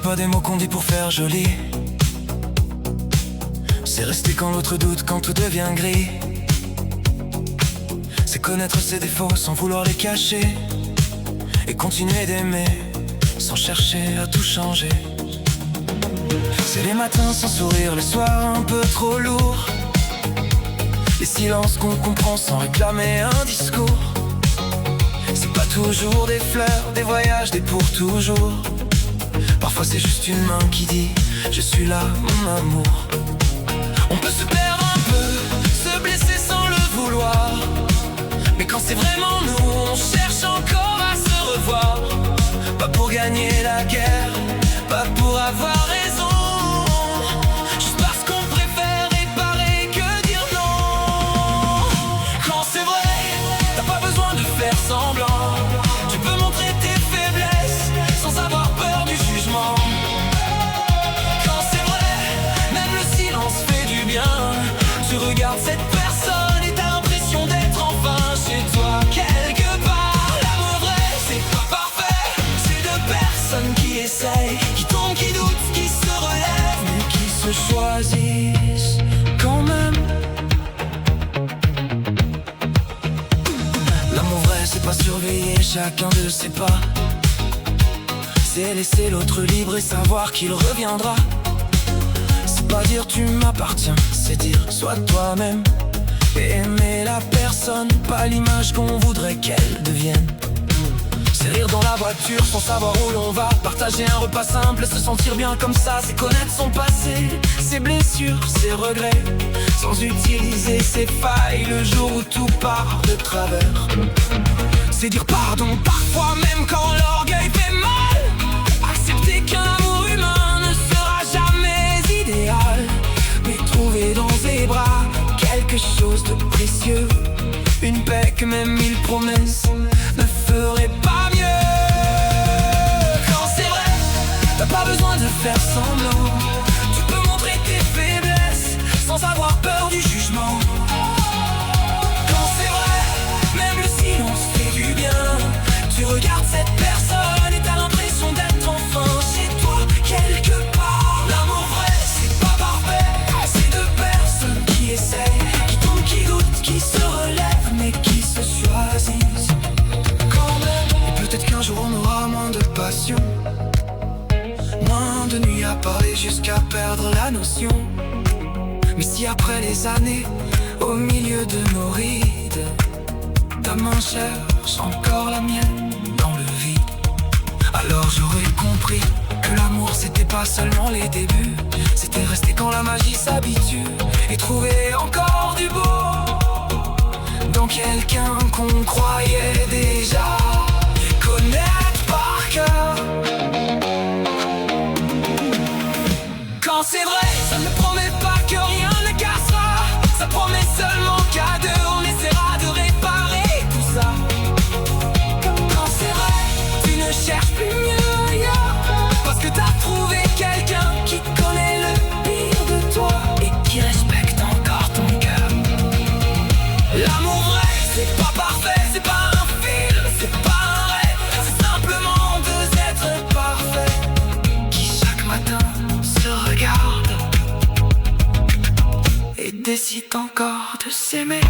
pas des mots qu'on dit pour faire joli. C'est rester quand l'autre doute, quand tout devient gris. C'est connaître ses défauts sans vouloir les cacher. Et continuer d'aimer sans chercher à tout changer. C'est les matins sans sourire, les soirs un peu trop lourds. Les silences qu'on comprend sans réclamer un discours. C'est pas toujours des fleurs, des voyages, des pour toujours. Parfois c'est juste une main qui dit je suis là mon amour. On peut se perdre un peu, se blesser sans le vouloir. Mais quand c'est vraiment nous, on cherche encore à se revoir. Pas pour gagner la guerre, pas pour avoir raison. Juste parce qu'on préfère réparer que dire non. Quand c'est vrai, t'as pas besoin de faire semblant. Tu peux montrer tes faiblesses sans avoir peur du jugement. Quand c'est vrai, même le silence fait du bien. Tu regardes cette personne et t'as l'impression d'être enfin chez toi quelque part. L'amour vrai, c'est pas parfait. C'est deux personnes qui essayent, qui tombent, qui doutent, qui se relèvent, mais qui se choisissent quand même. L'amour vrai, c'est pas surveiller chacun de ses pas. C'est laisser l'autre libre et savoir qu'il reviendra. C'est pas dire tu m'appartiens, c'est dire sois toi-même. Et aimer la personne, pas l'image qu'on voudrait qu'elle devienne. C'est rire dans la voiture sans savoir où l'on va. Partager un repas simple, se sentir bien comme ça. C'est connaître son passé, ses blessures, ses regrets, sans utiliser ses failles le jour où tout part de travers. C'est dire pardon parfois même quand l'orgueil fait mal. Accepter qu'un amour humain ne sera jamais idéal, mais trouver dans ses bras quelque chose de précieux. Une paix que même mille promesses ne feraient pas mieux. Quand c'est vrai, t'as pas besoin de faire semblant. Tu peux montrer tes faiblesses sans avoir peur du jugement. Quand c'est vrai, même le silence fait du bien. Tu regardes cette personne et t'as l'impression d'être enfin chez toi quelque part. L'amour vrai, c'est pas parfait. C'est deux personnes qui essayent, qui tombent, qui doutent, qui se relèvent, mais qui se choisissent quand même. Et peut-être qu'un jour on aura moins de passion, moins de nuits à parler jusqu'à perdre la notion. Mais si après les années, au milieu de nos rides, ta main cherche encore la mienne dans le vide, alors j'aurais compris que l'amour c'était pas seulement les débuts. C'était rester quand la magie s'habitue et trouver encore du beau dans quelqu'un qu'on croyait déjà connaître par cœur. Quand c'est vrai, ça ne promet pas que rien ne cassera. Ça promet seulement qu'à deux on essaiera de réparer tout ça. Quand c'est vrai, tu ne cherches plus mieux ailleurs, parce que t'as trouvé quelqu'un qui connaît le pire de toi et qui respecte encore ton cœur. L'amour vrai, c'est pas parfait, c'est pas un film, c'est pas un rêve. C'est simplement deux êtres parfaits qui chaque matin se regardent et décident encore de s'aimer.